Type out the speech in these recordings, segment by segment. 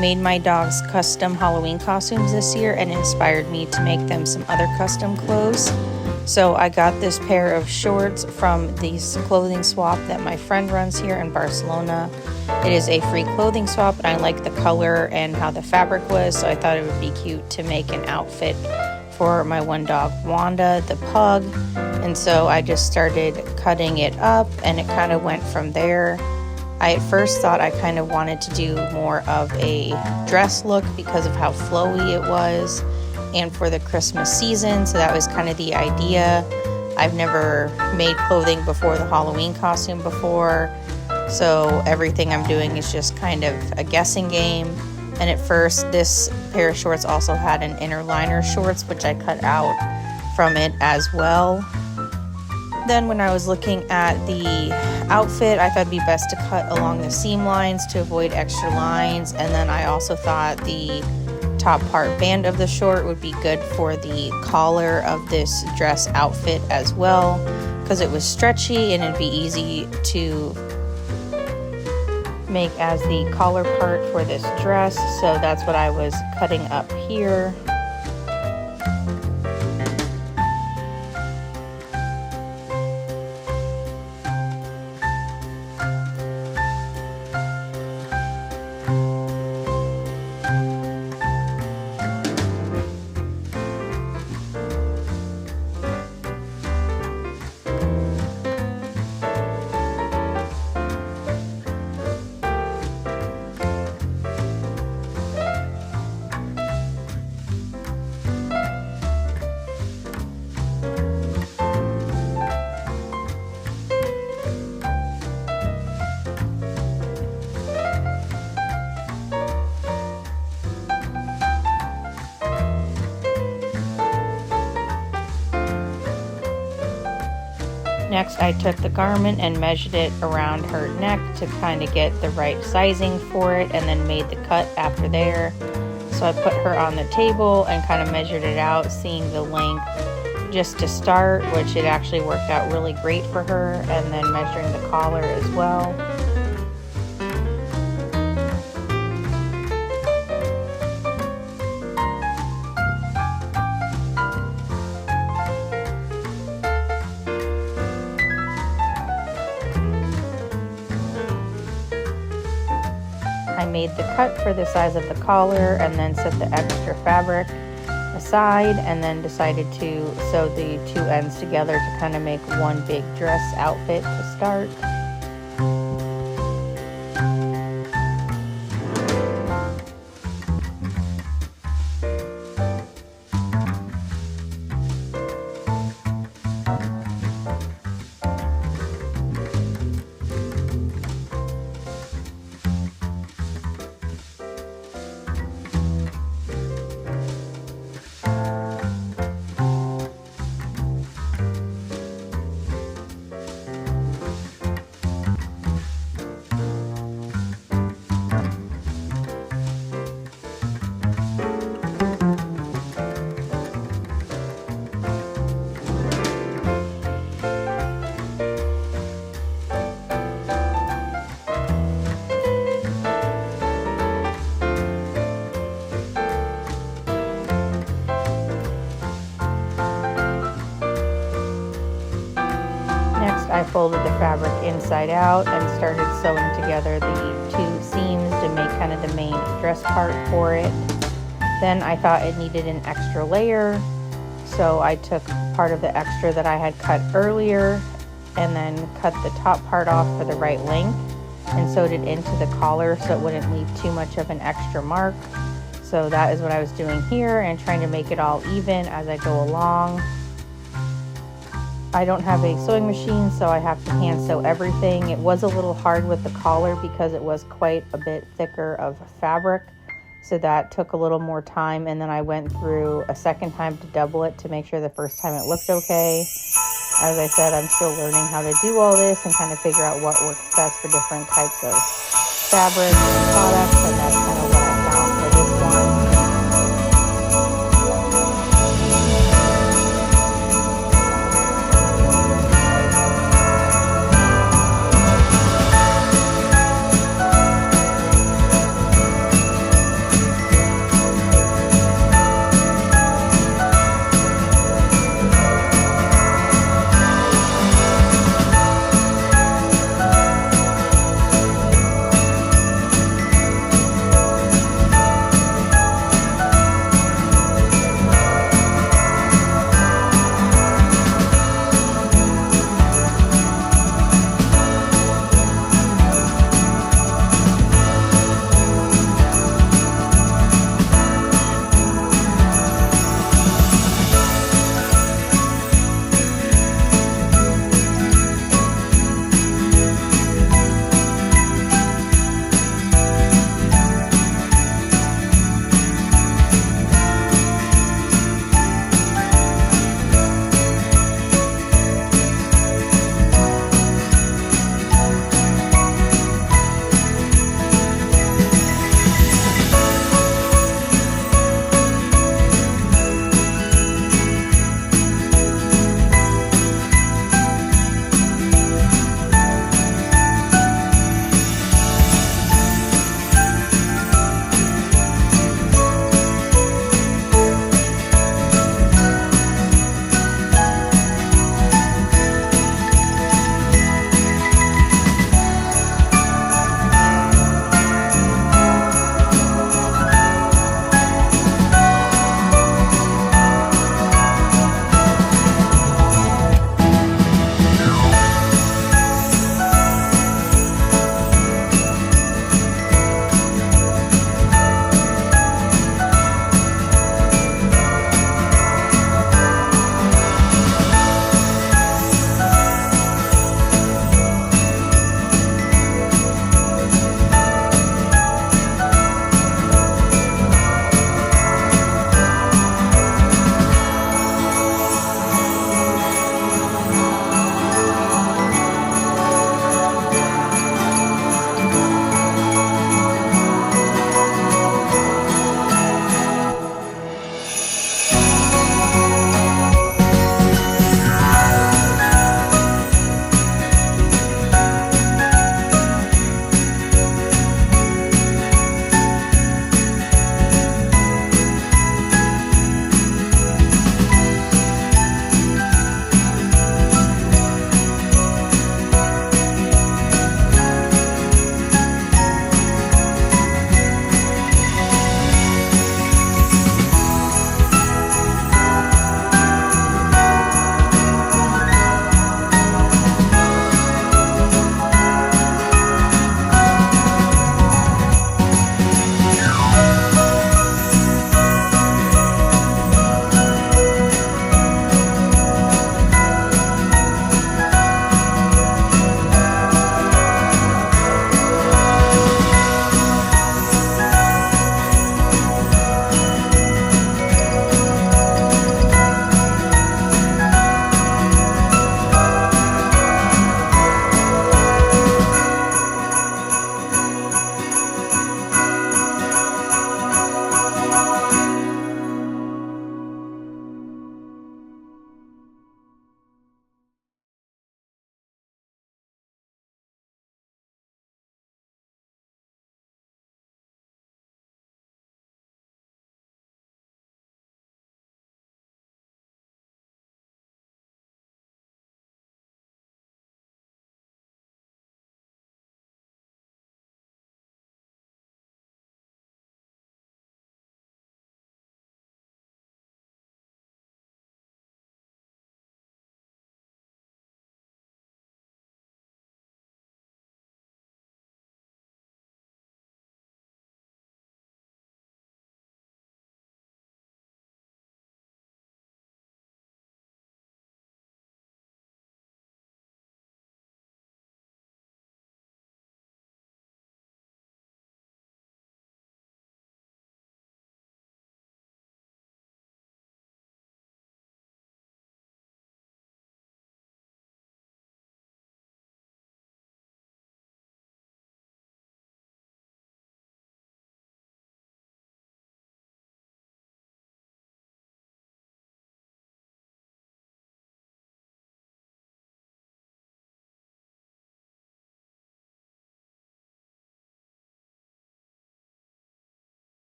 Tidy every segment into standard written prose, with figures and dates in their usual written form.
made my dog's custom Halloween costumes this year and inspired me to make them some other custom clothes. So I got this pair of shorts from this clothing swap that my friend runs here in Barcelona. It is a free clothing swap, and I like the color and how the fabric was, so I thought it would be cute to make an outfit for my one dog, Wanda, the pug. And so I just started cutting it up, and it kind of went from there. I at first thought I kind of wanted to do more of a dress look because of how flowy it was, and for the Christmas season, so that was kind of the idea. I've never made clothing before the Halloween costume before, so everything I'm doing is just kind of a guessing game. And at first, this pair of shorts also had an inner liner shorts, which I cut out from it as well. Then when I was looking at the outfit, I thought it'd be best to cut along the seam lines to avoid extra lines. And then I also thought the top part band of the short would be good for the collar of this dress outfit as well, because it was stretchy and it'd be easy to make as the collar part for this dress. So that's what I was cutting up here. Next, I took the garment and measured it around her neck to kind of get the right sizing for it, and then made the cut after there. So I put her on the table and kind of measured it out, seeing the length just to start, which it actually worked out really great for her, and then measuring the collar as well. I made the cut for the size of the collar and then set the extra fabric aside, and then decided to sew the two ends together to kind of make one big dress outfit to start. I folded the fabric inside out and started sewing together the two seams to make kind of the main dress part for it. Then I thought it needed an extra layer, so I took part of the extra that I had cut earlier and then cut the top part off for the right length and sewed it into the collar so it wouldn't leave too much of an extra mark. So that is what I was doing here, and trying to make it all even as I go along. I don't have a sewing machine, so I have to hand sew everything. It was a little hard with the collar because it was quite a bit thicker of fabric, so that took a little more time, and then I went through a second time to double it to make sure the first time it looked okay. As I said, I'm still learning how to do all this and kind of figure out what works best for different types of fabrics and products, and that's kind of what I found for this one.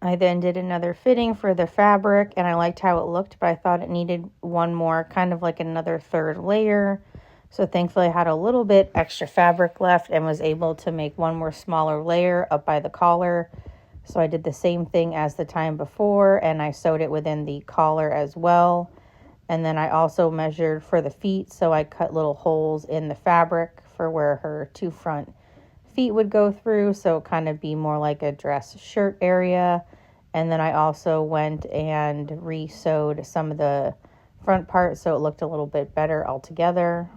I then did another fitting for the fabric, and I liked how it looked, but I thought it needed one more, kind of like another third layer. So thankfully I had a little bit extra fabric left and was able to make one more smaller layer up by the collar. So I did the same thing as the time before, and I sewed it within the collar as well. And then I also measured for the feet, so I cut little holes in the fabric for where her two front feet would go through, so kind of be more like a dress shirt area. And then I also went and re-sewed some of the front part so it looked a little bit better altogether.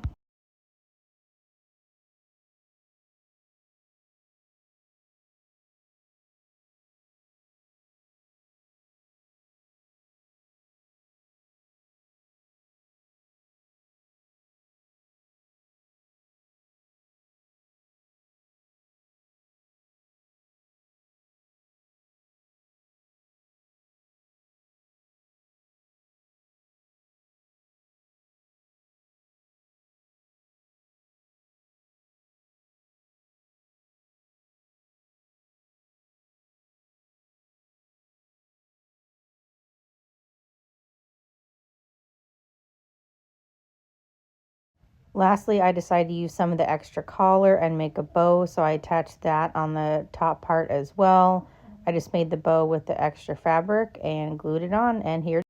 Lastly, I decided to use some of the extra collar and make a bow, so I attached that on the top part as well. I just made the bow with the extra fabric and glued it on, and here